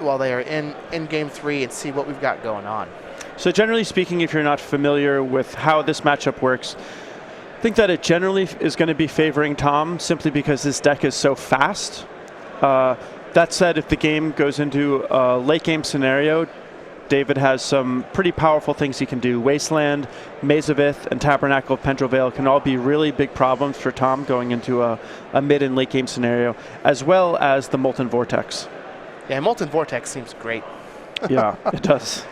while they are in game 3 and see what we've got going on. So generally speaking, if you're not familiar with how this matchup works, I think that it generally is going to be favoring Tom simply because his deck is so fast. That said, if the game goes into a late game scenario, David has some pretty powerful things he can do. Wasteland, Maze of Ith, and Tabernacle of Pendrell Vale can all be really big problems for Tom going into a mid and late game scenario, as well as the Molten Vortex. Yeah, Molten Vortex seems great. Yeah, it does.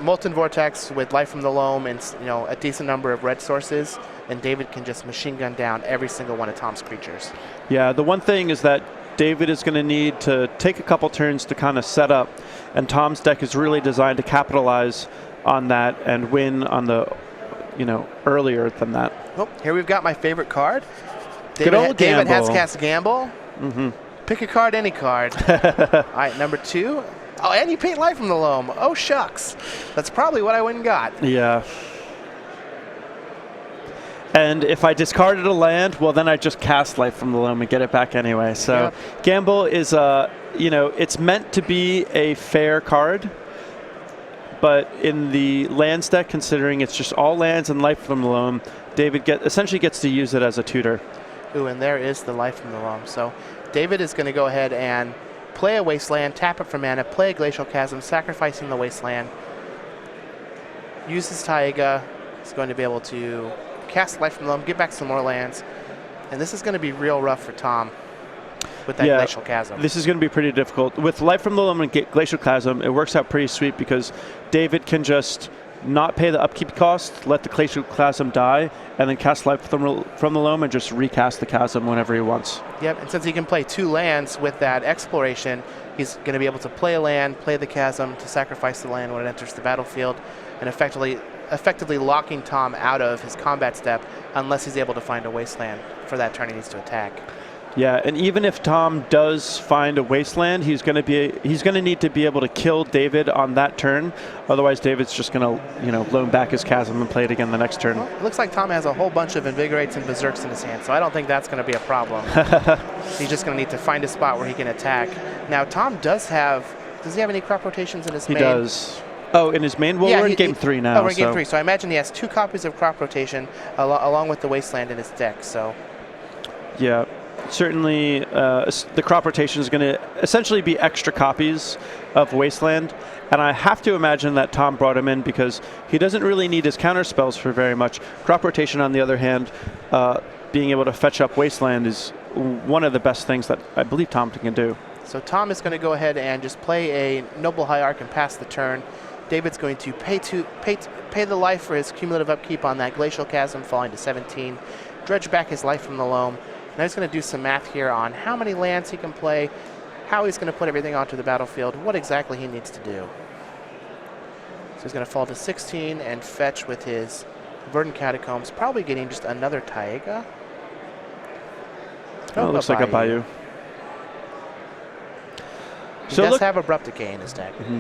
Molten Vortex with Life from the Loam and a decent number of red sources, and David can just machine gun down every single one of Tom's creatures. Yeah, the one thing is that David is going to need to take a couple turns to kind of set up, and Tom's deck is really designed to capitalize on that and win on the, earlier than that. Oh, here we've got my favorite card. Good old David Gamble. has cast Gamble. Mm-hmm. Pick a card, any card. All right, number 2. Oh, and you paint Life from the Loam. Oh, shucks. That's probably what I went and got. Yeah. And if I discarded a land, well, then I just cast Life from the Loam and get it back anyway. So yep. Gamble is, it's meant to be a fair card. But in the lands deck, considering it's just all lands and Life from the Loam, David essentially gets to use it as a tutor. Ooh, and there is the Life from the Loam. So David is going to go ahead and play a Wasteland, tap it for mana, play a Glacial Chasm, sacrificing the Wasteland. Use his Taiga. He's going to be able to cast Life from the Loam, get back some more lands. And this is going to be real rough for Tom with that Glacial Chasm. This is going to be pretty difficult. With Life from the Loam and Glacial Chasm, it works out pretty sweet because David can just not pay the upkeep cost, let the Glacial Chasm die, and then cast Life from the Loam and just recast the Chasm whenever he wants. Yep, and since he can play 2 lands with that Exploration, he's going to be able to play a land, play the Chasm, to sacrifice the land when it enters the battlefield, and effectively locking Tom out of his combat step unless he's able to find a Wasteland for that turn he needs to attack. Yeah, and even if Tom does find a Wasteland, he's going to need to be able to kill David on that turn. Otherwise, David's just going to, loan back his Chasm and play it again the next turn. Well, it looks like Tom has a whole bunch of Invigorates and Berserks in his hand, so I don't think that's going to be a problem. He's just going to need to find a spot where he can attack. Now, Tom does he have any crop rotations in his main? He does. Oh, in his main? Well, we're in game 3 now. Oh, we're in game 3, so I imagine he has 2 copies of crop rotation along with the Wasteland in his deck, so. Yeah. Certainly, the crop rotation is going to essentially be extra copies of Wasteland, and I have to imagine that Tom brought him in because he doesn't really need his counter spells for very much. Crop rotation, on the other hand, being able to fetch up Wasteland is one of the best things that I believe Tom can do. So Tom is going to go ahead and just play a Noble Hierarch and pass the turn. David's going to pay the life for his cumulative upkeep on that Glacial Chasm, falling to 17. Dredge back his Life from the Loam. Now he's going to do some math here on how many lands he can play, how he's going to put everything onto the battlefield, what exactly he needs to do. So he's going to fall to 16 and fetch with his Verdant Catacombs, probably getting just another Taiga. Oh, it looks like a Bayou. He does have Abrupt Decay in his deck. Mm-hmm.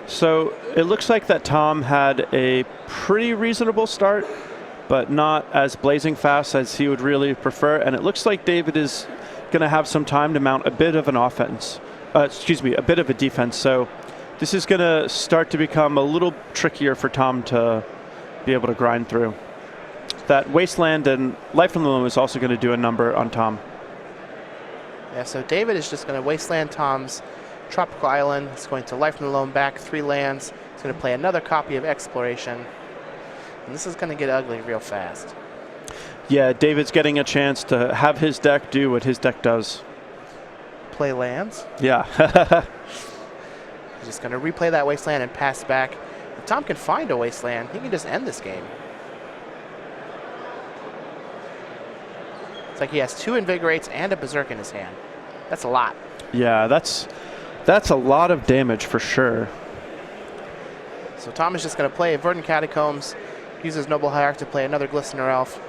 So it looks like that Tom had a pretty reasonable start, but not as blazing fast as he would really prefer. And it looks like David is going to have some time to mount a bit of an offense, a bit of a defense. So this is going to start to become a little trickier for Tom to be able to grind through. That Wasteland and Life from the Loam is also going to do a number on Tom. Yeah, so David is just going to Wasteland Tom's Tropical Island. He's going to Life from the Loam back 3 lands. He's going to play another copy of Exploration. And this is going to get ugly real fast. Yeah, David's getting a chance to have his deck do what his deck does. Play lands. Yeah. He's just going to replay that Wasteland and pass back. If Tom can find a Wasteland, he can just end this game. It's like he has 2 Invigorates and a Berserk in his hand. That's a lot. Yeah, that's a lot of damage for sure. So Tom is just going to play Verdant Catacombs, uses Noble Hierarch to play another Glistener Elf.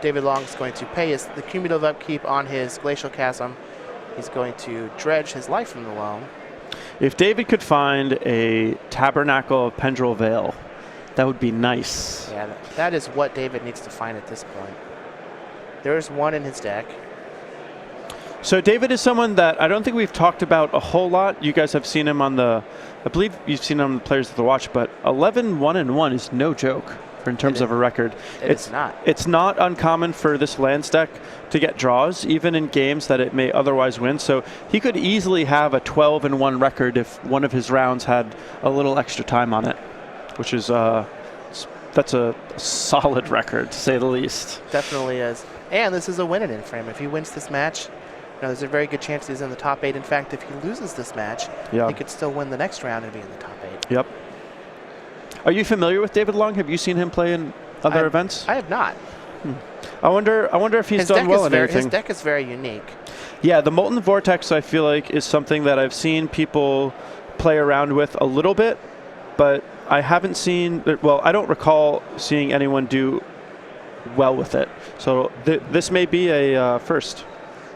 David Long is going to pay the cumulative upkeep on his Glacial Chasm. He's going to dredge his Life from the Loam. If David could find a Tabernacle of Pendrell Vale, that would be nice. Yeah, that is what David needs to find at this point. There is one in his deck. So David is someone that I don't think we've talked about a whole lot. You guys have seen him on I believe you've seen him on the Players of the Watch, but 11-1-1 is no joke in terms of a record. It's not. It's not uncommon for this lands deck to get draws, even in games that it may otherwise win. So he could easily have a 12-1 record if one of his rounds had a little extra time on it, which is that's a solid record, to say the least. Definitely is. And this is a win-it-in for him. If he wins this match, there's a very good chance he's in the top 8. In fact, if he loses this match, he could still win the next round and be in the top 8. Yep. Are you familiar with David Long? Have you seen him play in other events? I have not. I wonder if he's done well in everything. His deck is very unique. Yeah, the Molten Vortex, I feel like, is something that I've seen people play around with a little bit, but I haven't seen, well, I don't recall seeing anyone do well with it. So this may be a first.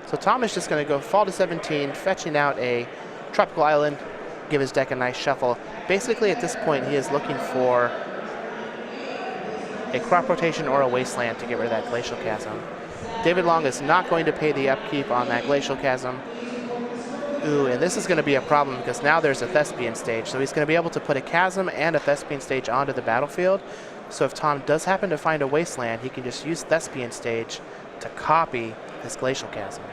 So Tom is just going to go fall to 17, fetching out a Tropical Island, give his deck a nice shuffle. Basically, at this point, he is looking for a crop rotation or a wasteland to get rid of that Glacial Chasm. David Long is not going to pay the upkeep on that Glacial Chasm. Ooh, and this is going to be a problem because now there's a Thespian stage. So he's going to be able to put a Chasm and a Thespian stage onto the battlefield. So if Tom does happen to find a wasteland, he can just use Thespian stage to copy this Glacial Chasm.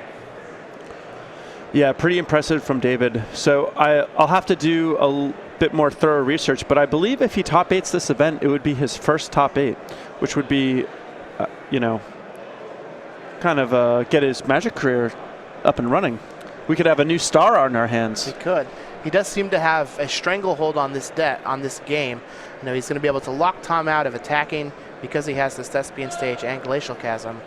Yeah, pretty impressive from David. So I'll have to do a bit more thorough research, but I believe if he top 8s this event, it would be his first top 8, which would be, kind of get his Magic career up and running. We could have a new star on our hands. He could. He does seem to have a stranglehold on this game. He's going to be able to lock Tom out of attacking because he has this Thespian stage and Glacial Chasm.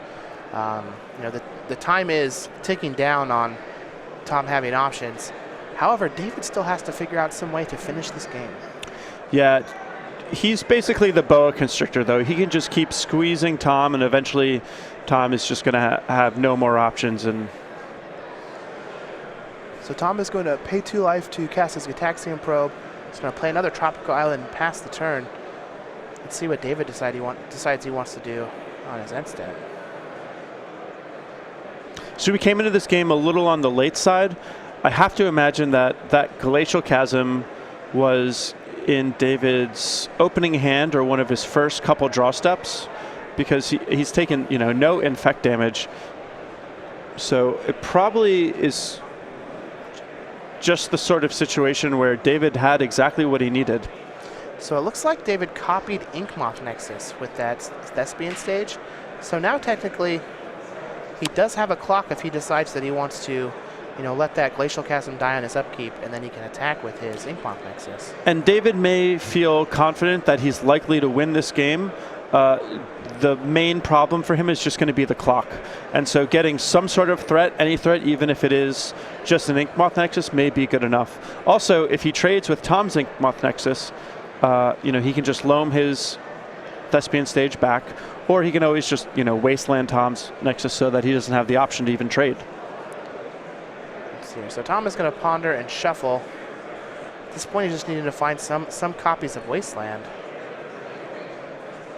The time is ticking down on Tom having options. However, David still has to figure out some way to finish this game. Yeah, he's basically the boa constrictor, though. He can just keep squeezing Tom, and eventually Tom is just going to have no more options. And so Tom is going to pay 2 life to cast his Gataxian Probe. He's going to play another Tropical Island and pass the turn. Let's see what David decides he wants to do on his end step. So we came into this game a little on the late side. I have to imagine that Glacial Chasm was in David's opening hand or one of his first couple draw steps, because he's taken no infect damage. So it probably is just the sort of situation where David had exactly what he needed. So it looks like David copied Inkmoth Nexus with that Thespian stage. So now technically he does have a clock if he decides that he wants to let that Glacial Chasm die on his upkeep, and then he can attack with his Inkmoth Nexus. And David may feel confident that he's likely to win this game. The main problem for him is just going to be the clock. And so getting some sort of threat, any threat, even if it is just an Inkmoth Nexus, may be good enough. Also, if he trades with Tom's Inkmoth Nexus, he can just loam his Thespian stage back, or he can always just, wasteland Tom's Nexus so that he doesn't have the option to even trade. So Tom is going to ponder and shuffle. At this point, he's just needing to find some copies of Wasteland.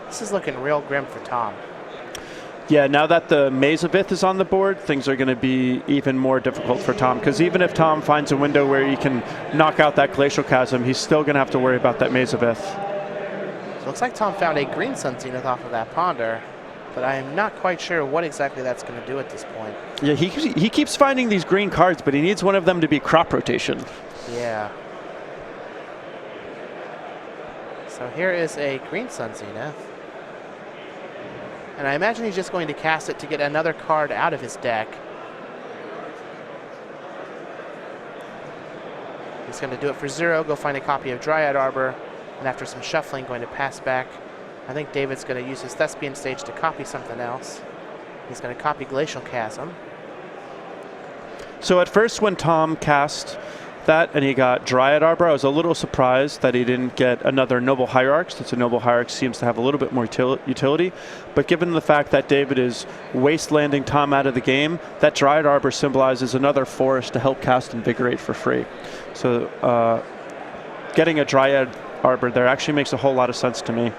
This is looking real grim for Tom. Yeah, now that the Maze of Ith is on the board, things are going to be even more difficult for Tom, because even if Tom finds a window where he can knock out that Glacial Chasm, he's still going to have to worry about that Maze of Ith. So it looks like Tom found a green Sun Zenith off of that ponder, but I am not quite sure what exactly that's going to do at this point. Yeah, he keeps finding these green cards, but he needs one of them to be crop rotation. Yeah. So here is a green Sun Zenith. And I imagine he's just going to cast it to get another card out of his deck. He's going to do it for 0, go find a copy of Dryad Arbor, and after some shuffling, going to pass back. I think David's going to use his Thespian stage to copy something else. He's going to copy Glacial Chasm. So at first when Tom cast that and he got Dryad Arbor, I was a little surprised that he didn't get another Noble Hierarch, since a Noble Hierarch seems to have a little bit more utility. But given the fact that David is wastelanding Tom out of the game, that Dryad Arbor symbolizes another forest to help cast Invigorate for free. So getting a Dryad Arbor there actually makes a whole lot of sense to me.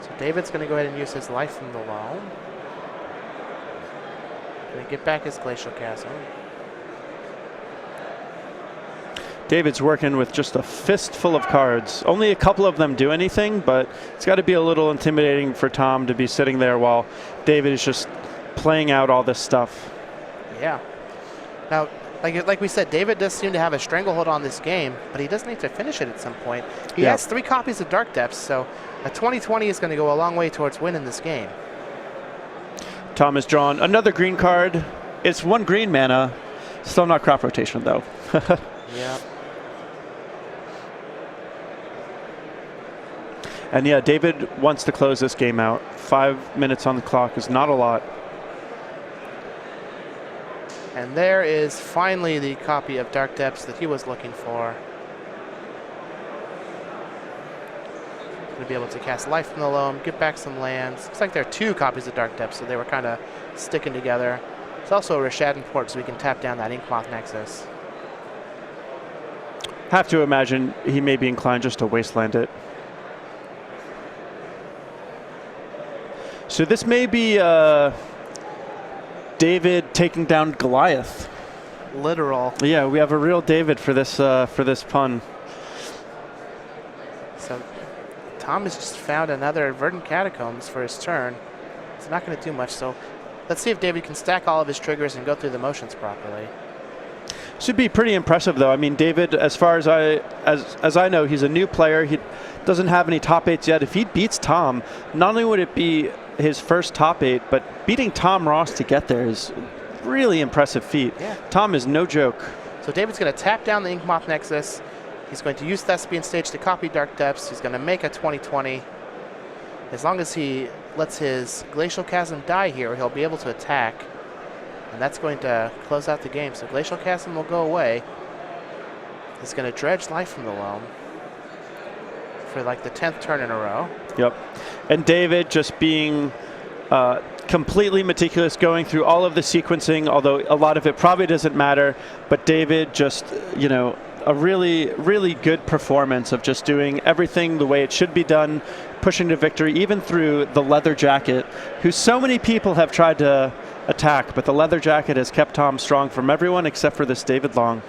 So David's going to go ahead and use his Life from the Loam. Gonna get back his Glacial Chasm. David's working with just a fistful of cards. Only a couple of them do anything, but it's got to be a little intimidating for Tom to be sitting there while David is just playing out all this stuff. Yeah. Now, like we said, David does seem to have a stranglehold on this game, but he does need to finish it at some point. He has 3 copies of Dark Depths, so a 20/20 is going to go a long way towards winning this game. Tom has drawn another green card. It's 1 green mana. Still not crop rotation, though. Yeah. And yeah, David wants to close this game out. 5 minutes on the clock is not a lot. And there is finally the copy of Dark Depths that he was looking for. Going to be able to cast Life from the Loam, get back some lands. Looks like there are 2 copies of Dark Depths, so they were kind of sticking together. There's also a Rishadan Port, so we can tap down that Inkmoth Nexus. Have to imagine he may be inclined just to wasteland it. So this may be David taking down Goliath. Literal. Yeah, we have a real David for this pun. So Tom has just found another Verdant Catacombs for his turn. It's not going to do much, so let's see if David can stack all of his triggers and go through the motions properly. Should be pretty impressive, though. I mean, David, as far as I know, he's a new player. He doesn't have any top 8s yet. If he beats Tom, not only would it be his first top 8, but beating Tom Ross to get there is a really impressive feat. Yeah. Tom is no joke. So David's going to tap down the Inkmoth Nexus. He's going to use Thespian Stage to copy Dark Depths. He's going to make a 20/20. As long as he lets his Glacial Chasm die here, he'll be able to attack. And that's going to close out the game. So Glacial Chasm will go away. He's going to dredge Life from the Loam for like the 10th turn in a row. Yep. And David just being completely meticulous, going through all of the sequencing, although a lot of it probably doesn't matter. But David just, you know, a really, really good performance of just doing everything the way it should be done, pushing to victory, even through the Leather Jacket, who so many people have tried to attack, but the Leather Jacket has kept Tom strong from everyone except for this David Long.